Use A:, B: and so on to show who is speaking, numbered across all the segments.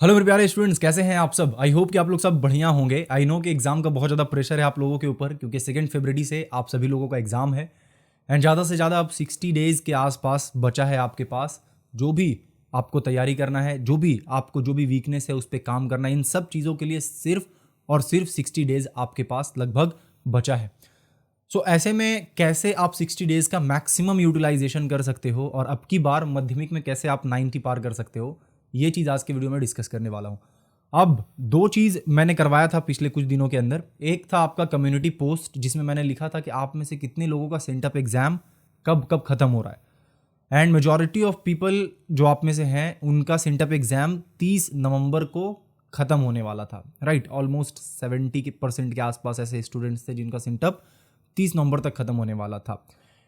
A: Hello मेरे प्यारे students, कैसे हैं आप सब। आई होप कि आप लोग सब बढ़िया होंगे। आई नो कि एग्जाम का बहुत ज़्यादा प्रेशर है आप लोगों के ऊपर, क्योंकि 2 फरवरी से आप सभी लोगों का एग्जाम है। एंड ज़्यादा से ज़्यादा अब 60 डेज़ के आसपास बचा है आपके पास। जो भी आपको तैयारी करना है, जो भी वीकनेस है उस पर काम करना है, इन सब चीज़ों के लिए सिर्फ और सिर्फ 60 डेज़ आपके पास लगभग बचा है। सो ऐसे में कैसे आप 60 डेज़ का मैक्सिमम यूटिलाइजेशन कर सकते हो और अब की बार माध्यमिक में कैसे आप 90 पार कर सकते हो, ये चीज़ आज के वीडियो में डिस्कस करने वाला हूँ। अब दो चीज़ मैंने करवाया था पिछले कुछ दिनों के अंदर। एक था आपका कम्युनिटी पोस्ट, जिसमें मैंने लिखा था कि आप में से कितने लोगों का सेंटअप एग्ज़ाम कब कब ख़त्म हो रहा है। एंड मेजॉरिटी ऑफ पीपल जो आप में से हैं, उनका सेंटअप एग्ज़ाम 30 नवंबर को ख़त्म होने वाला था। राइट, ऑलमोस्ट 70% के आसपास ऐसे स्टूडेंट्स थे जिनका सेंटअप 30 नवंबर तक ख़त्म होने वाला था।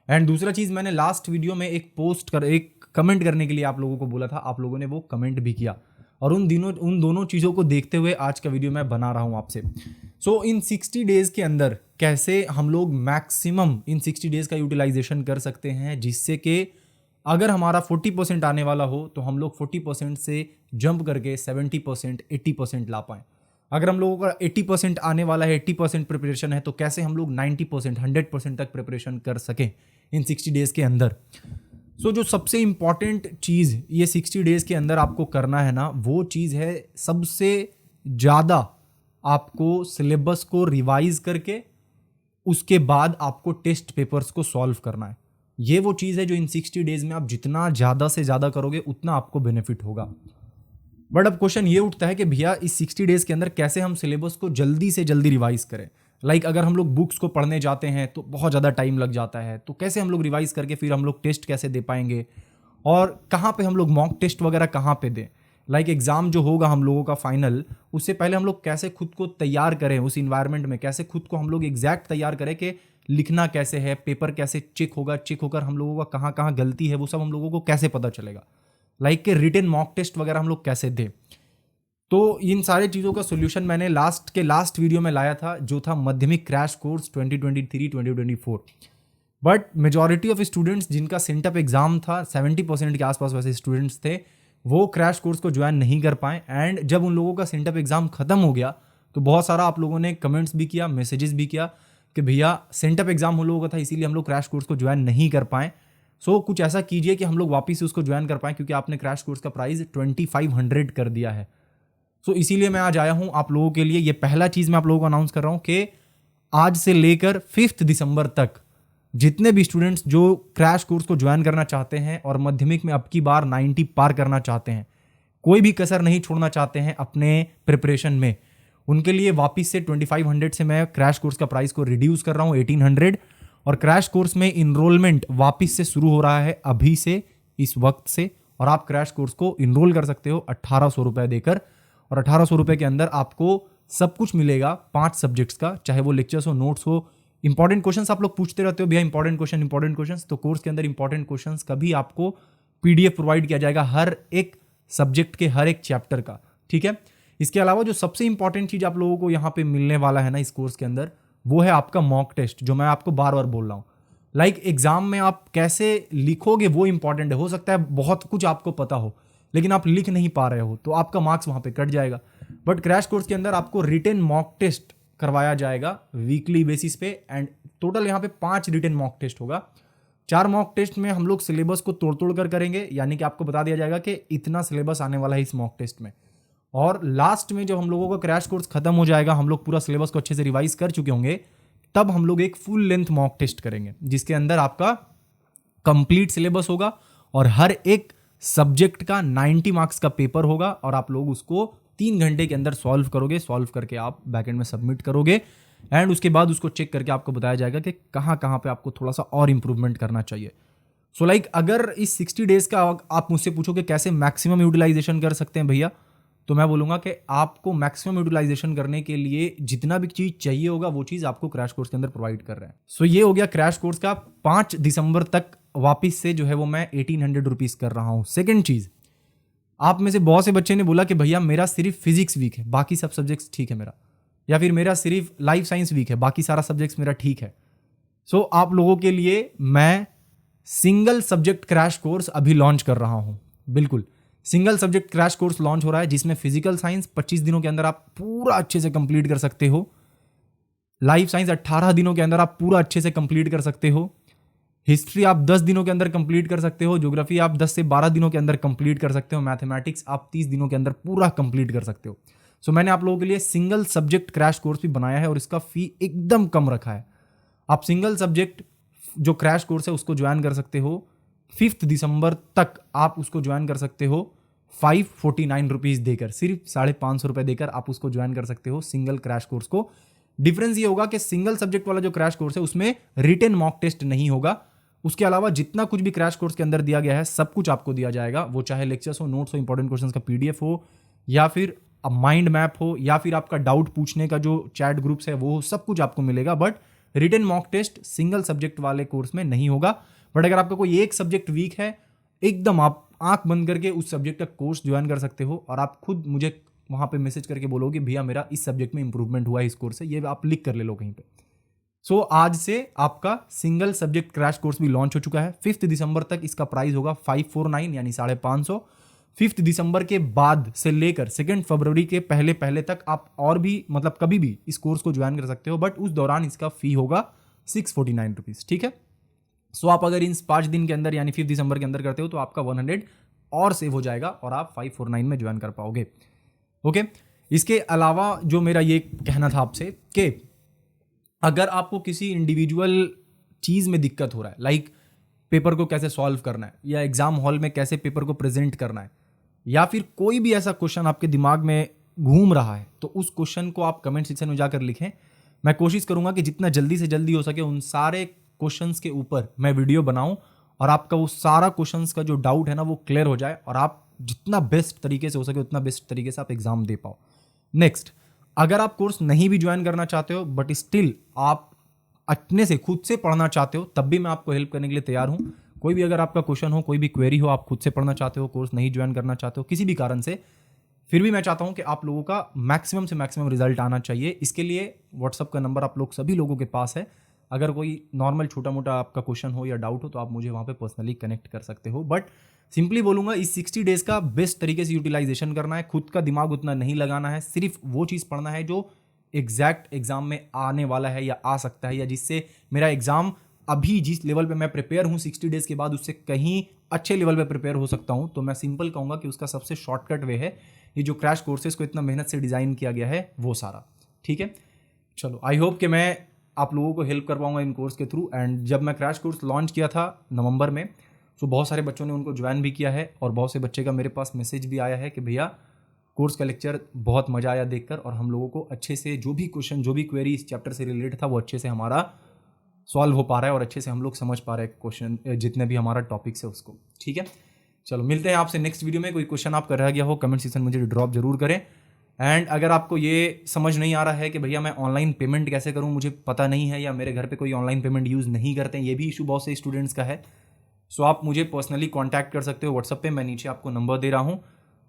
A: एंड दूसरा चीज़, मैंने लास्ट वीडियो में एक कमेंट करने के लिए आप लोगों को बोला था, आप लोगों ने वो कमेंट भी किया। और उन दोनों चीज़ों को देखते हुए आज का वीडियो मैं बना रहा हूँ आपसे। सो इन 60 डेज़ के अंदर कैसे हम लोग मैक्सिमम इन 60 डेज़ का यूटिलाइजेशन कर सकते हैं, जिससे कि अगर हमारा 40% आने वाला हो तो हम लोग 40% से जंप करके 70%, 80% ला पाएँ। अगर हम लोगों का 80% आने वाला है, 80% प्रिपरेशन है, तो कैसे हम लोग 90%, 100% तक प्रिपरेशन कर सकें इन 60 डेज़ के अंदर। सो जो सबसे इम्पॉर्टेंट चीज़ ये 60 डेज़ के अंदर आपको करना है ना, वो चीज़ है सबसे ज़्यादा आपको सिलेबस को रिवाइज करके उसके बाद आपको टेस्ट पेपर्स को सॉल्व करना है। ये वो चीज़ है जो इन 60 डेज़ में आप जितना ज़्यादा से ज़्यादा करोगे उतना आपको बेनिफिट होगा। बट अब क्वेश्चन ये उठता है कि भैया इस 60 डेज़ के अंदर कैसे हम सिलेबस को जल्दी से जल्दी रिवाइज करें। अगर हम लोग बुक्स को पढ़ने जाते हैं तो बहुत ज़्यादा टाइम लग जाता है, तो कैसे हम लोग रिवाइज करके फिर हम लोग टेस्ट कैसे दे पाएंगे, और कहाँ पे हम लोग मॉक टेस्ट वगैरह कहाँ पे दें। एग्ज़ाम जो होगा हम लोगों का फाइनल, उससे पहले हम लोग कैसे खुद को तैयार करें उस इन्वायरमेंट में, कैसे खुद को हम लोग एग्जैक्ट तैयार करें कि लिखना कैसे है, पेपर कैसे चेक होगा, चेक होकर हम लोगों का कहाँ कहाँ गलती है वो सब हम लोगों को कैसे पता चलेगा। कि रिटन मॉक टेस्ट वगैरह हम लोग कैसे दें। तो इन सारे चीज़ों का सोल्यूशन मैंने लास्ट वीडियो में लाया था, जो था माध्यमिक crash course 2023-2024। But majority of students जिनका सेंटअप एग्जाम था, 70% के आसपास वैसे स्टूडेंट्स थे, वो क्रैश कोर्स को ज्वाइन नहीं कर पाए। एंड जब उन लोगों का सेंटअप एग्जाम खत्म हो गया तो बहुत सारा आप लोगों ने कमेंट्स भी किया, मैसेजेस भी किया कि भैया सेंटअप एग्जाम हम लोगों का था इसीलिए हम लोग क्रैश कोर्स को ज्वाइन नहीं कर पाए। सो कुछ ऐसा कीजिए कि हम लोग वापस उसको ज्वाइन कर पाएँ, क्योंकि आपने क्रैश कोर्स का प्राइस 2500 कर दिया है। सो इसीलिए मैं आज आया हूं आप लोगों के लिए। ये पहला चीज़ मैं आप लोगों को अनाउंस कर रहा हूं कि आज से लेकर 5 दिसंबर तक जितने भी स्टूडेंट्स जो क्रैश कोर्स को ज्वाइन करना चाहते हैं और माध्यमिक में अब की बार 90 पार करना चाहते हैं, कोई भी कसर नहीं छोड़ना चाहते हैं अपने प्रिपरेशन में, उनके लिए वापस से 2500 से मैं क्रैश कोर्स का प्राइस को रिड्यूस कर रहा हूँ 1800। और क्रैश कोर्स में इनरोलमेंट वापस से शुरू हो रहा है अभी से, इस वक्त से। और आप क्रैश कोर्स को इनरोल कर सकते हो 1800 रुपये देकर। और 1800 रुपये के अंदर आपको सब कुछ मिलेगा 5 सब्जेक्ट्स का, चाहे वो लेक्चर्स हो, नोट्स हो, इंपॉर्टेंट क्वेश्चंस। आप लोग पूछते रहते हो भैया इंपॉर्टेंट क्वेश्चन, तो कोर्स के अंदर इंपॉर्टेंट क्वेश्चंस का भी आपको पीडीएफ प्रोवाइड किया जाएगा हर एक सब्जेक्ट के हर एक चैप्टर का। ठीक है। इसके अलावा जो सबसे इंपॉर्टेंट चीज़ आप लोगों को यहाँ पे मिलने वाला है ना इस कोर्स के अंदर, वो है आपका मॉक टेस्ट, जो मैं आपको बार बार बोल रहा हूँ। एग्जाम में आप कैसे लिखोगे वो इंपॉर्टेंट है। हो सकता है बहुत कुछ आपको पता हो लेकिन आप लिख नहीं पा रहे हो, तो आपका मार्क्स वहां पे कट जाएगा। बट क्रैश कोर्स के अंदर आपको रिटन मॉक टेस्ट करवाया जाएगा वीकली बेसिस पे। एंड टोटल यहाँ पे 5 रिटन मॉक टेस्ट होगा। 4 मॉक टेस्ट में हम लोग सिलेबस को तोड़ तोड़ कर करेंगे, यानी कि आपको बता दिया जाएगा कि इतना सिलेबस आने वाला है इस मॉक टेस्ट में। और लास्ट में जब हम लोगों का क्रैश कोर्स खत्म हो जाएगा, हम लोग पूरा सिलेबस को अच्छे से रिवाइज कर चुके होंगे, तब हम लोग एक फुल लेंथ मॉक टेस्ट करेंगे, जिसके अंदर आपका कंप्लीट सिलेबस होगा और हर एक सब्जेक्ट का 90 मार्क्स का पेपर होगा। और आप लोग उसको 3 घंटे के अंदर सॉल्व करोगे। सॉल्व करके आप बैकएंड में सबमिट करोगे एंड उसके बाद उसको चेक करके आपको बताया जाएगा कि कहाँ कहाँ पे आपको थोड़ा सा और इंप्रूवमेंट करना चाहिए। सो अगर इस 60 डेज का आप मुझसे पूछोगे कैसे मैक्सिमम यूटिलाइजेशन कर सकते हैं भैया, तो मैं बोलूँगा कि आपको मैक्सिमम यूटिलाइजेशन करने के लिए जितना भी चीज़ चाहिए होगा वो चीज़ आपको क्रैश कोर्स के अंदर प्रोवाइड कर रहे हैं। सो ये हो गया क्रैश कोर्स का। 5 दिसंबर तक वापस से जो है वो मैं 1800 रुपीज़ कर रहा हूँ। सेकेंड चीज़, आप में से बहुत से बच्चे ने बोला कि भैया मेरा सिर्फ फिजिक्स वीक है, बाकी सब सब्जेक्ट्स ठीक है मेरा, या फिर मेरा सिर्फ लाइफ साइंस वीक है, बाकी सारा सब्जेक्ट्स मेरा ठीक है। सो आप लोगों के लिए मैं सिंगल सब्जेक्ट क्रैश कोर्स अभी लॉन्च कर रहा हूँ। बिल्कुल single subject crash course launch हो रहा है जिसमें फिजिकल साइंस 25 दिनों के अंदर आप पूरा अच्छे से कंप्लीट कर सकते हो, लाइफ साइंस 18 दिनों के अंदर आप पूरा अच्छे से कंप्लीट कर सकते हो, हिस्ट्री आप 10 दिनों के अंदर कंप्लीट कर सकते हो, ज्योग्राफी आप 10 से 12 दिनों के अंदर कंप्लीट कर सकते हो, मैथमेटिक्स आप 30 दिनों के अंदर पूरा कंप्लीट कर सकते हो। सो मैंने आप लोगों के लिए सिंगल सब्जेक्ट क्रैश कोर्स भी बनाया है और इसका फी एकदम कम रखा है। आप सिंगल सब्जेक्ट जो क्रैश कोर्स है उसको ज्वाइन कर सकते हो 5 दिसंबर तक, आप उसको ज्वाइन कर सकते हो 549 रुपीज़ देकर, सिर्फ 550 रुपये देकर आप उसको ज्वाइन कर सकते हो सिंगल क्रैश कोर्स को। डिफरेंस ये होगा कि सिंगल सब्जेक्ट वाला जो क्रैश कोर्स है उसमें रिटन मॉक टेस्ट नहीं होगा, उसके अलावा जितना कुछ भी क्रैश कोर्स के अंदर दिया गया है सब कुछ आपको दिया जाएगा, वो चाहे लेक्चर्स हो, नोट्स हो, इंपॉर्टेंट क्वेश्चंस का पीडीएफ हो, या फिर माइंड मैप हो, या फिर आपका डाउट पूछने का जो चैट ग्रुप्स है वो सब कुछ आपको मिलेगा। But written mock test single subject वाले कोर्स में नहीं होगा। बट अगर आपका कोई एक सब्जेक्ट वीक है, एकदम आप आंख बंद करके उस सब्जेक्ट का कोर्स ज्वाइन कर सकते हो और आप खुद मुझे वहाँ पे मैसेज करके बोलोगे भैया मेरा इस सब्जेक्ट में इंप्रूवमेंट हुआ है इस कोर्स से, ये आप लिख कर ले लो कहीं पे। सो आज से आपका सिंगल सब्जेक्ट क्रैश कोर्स भी लॉन्च हो चुका है। 5 दिसंबर तक इसका प्राइस होगा 549 यानी 550। 5 दिसंबर के बाद से लेकर 2 फरवरी के पहले पहले तक आप और भी मतलब कभी भी इस कोर्स को ज्वाइन कर सकते हो, बट उस दौरान इसका फी होगा 649 रुपीज़, ठीक है। सो आप अगर इन 5 दिन के अंदर यानी 5 दिसंबर के अंदर करते हो तो आपका 100 और सेव हो जाएगा और आप 549 में ज्वाइन कर पाओगे। ओके, इसके अलावा जो मेरा ये कहना था आपसे कि अगर आपको किसी इंडिविजुअल चीज़ में दिक्कत हो रहा है, लाइक पेपर को कैसे सॉल्व करना है या एग्जाम हॉल में कैसे पेपर को प्रेजेंट करना है, या फिर कोई भी ऐसा क्वेश्चन आपके दिमाग में घूम रहा है, तो उस क्वेश्चन को आप कमेंट सेक्शन में जाकर लिखें। मैं कोशिश करूंगा कि जितना जल्दी से जल्दी हो सके उन सारे क्वेश्चंस के ऊपर मैं वीडियो बनाऊं और आपका वो सारा क्वेश्चंस का जो डाउट है ना वो क्लियर हो जाए और आप जितना बेस्ट तरीके से हो सके उतना बेस्ट तरीके से आप एग्जाम दे पाओ। नेक्स्ट, अगर आप कोर्स नहीं भी ज्वाइन करना चाहते हो बट स्टिल आप अपने से खुद से पढ़ना चाहते हो, तब भी मैं आपको हेल्प करने के लिए तैयार हूँ। कोई भी अगर आपका क्वेश्चन हो, कोई भी क्वेरी हो, आप खुद से पढ़ना चाहते हो, कोर्स नहीं ज्वाइन करना चाहते हो किसी भी कारण से, फिर भी मैं चाहता हूँ कि आप लोगों का मैक्सिमम से मैक्सिमम रिजल्ट आना चाहिए। इसके लिए व्हाट्सअप का नंबर आप लोग सभी लोगों के पास है। अगर कोई नॉर्मल छोटा मोटा आपका क्वेश्चन हो या डाउट हो तो आप मुझे वहाँ पे पर्सनली कनेक्ट कर सकते हो। बट सिंपली बोलूँगा इस 60 डेज़ का बेस्ट तरीके से यूटिलाइजेशन करना है, खुद का दिमाग उतना नहीं लगाना है, सिर्फ वो चीज़ पढ़ना है जो एग्जैक्ट एग्जाम में आने वाला है या आ सकता है, या जिससे मेरा एग्जाम अभी जिस लेवल पे मैं प्रिपेयर हूँ 60 डेज़ के बाद उससे कहीं अच्छे लेवल पे प्रिपेयर हो सकता हूँ। तो मैं सिंपल कहूँगा कि उसका सबसे शॉर्टकट वे है ये जो क्रैश कोर्सेज को इतना मेहनत से डिज़ाइन किया गया है वो सारा, ठीक है। चलो, आई होप कि मैं आप लोगों को हेल्प कर पाऊंगा इन कोर्स के थ्रू। एंड जब मैं क्रैश कोर्स लॉन्च किया था नवंबर में, तो बहुत सारे बच्चों ने उनको ज्वाइन भी किया है और बहुत से बच्चे का मेरे पास मैसेज भी आया है कि भैया कोर्स का लेक्चर बहुत मज़ा आया देखकर, और हम लोगों को अच्छे से जो भी क्वेश्चन जो भी क्वेरी इस चैप्टर से रिलेटेड था वो अच्छे से हमारा सॉल्व हो पा रहा है और अच्छे से हम लोग समझ पा रहे हैं क्वेश्चन जितने भी हमारा टॉपिक्स है उसको, ठीक है। चलो, मिलते हैं आपसे नेक्स्ट वीडियो में। कोई क्वेश्चन आपका रह गया हो कमेंट सेक्शन मुझे ड्रॉप जरूर करें। एंड अगर आपको ये समझ नहीं आ रहा है कि भैया मैं ऑनलाइन पेमेंट कैसे करूं, मुझे पता नहीं है, या मेरे घर पे कोई ऑनलाइन पेमेंट यूज़ नहीं करते हैं, ये भी इशू बहुत से स्टूडेंट्स का है, सो आप मुझे पर्सनली कांटेक्ट कर सकते हो व्हाट्सएप पे। मैं नीचे आपको नंबर दे रहा हूँ,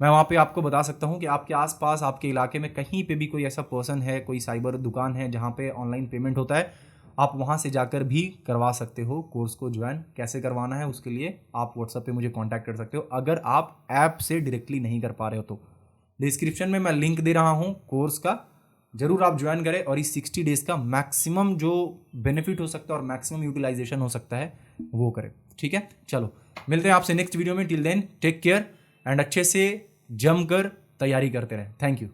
A: मैं वहाँ पे आपको बता सकता हूँ कि आपके आसपास आपके इलाके में कहीं पे भी कोई ऐसा पर्सन है, कोई साइबर दुकान है जहाँ पे ऑनलाइन पेमेंट होता है, आप वहाँ से जाकर भी करवा सकते हो कोर्स को ज्वाइन। कैसे करवाना है उसके लिए आप व्हाट्सएप पे मुझे कांटेक्ट कर सकते हो, अगर आप ऐप से डायरेक्टली नहीं कर पा रहे हो तो। डिस्क्रिप्शन में मैं लिंक दे रहा हूँ कोर्स का, जरूर आप ज्वाइन करें और इस 60 डेज़ का मैक्सिमम जो बेनिफिट हो सकता है और मैक्सिमम यूटिलाइजेशन हो सकता है वो करें, ठीक है। चलो, मिलते हैं आपसे नेक्स्ट वीडियो में। Till then take care and अच्छे से जमकर तैयारी करते रहें। Thank you.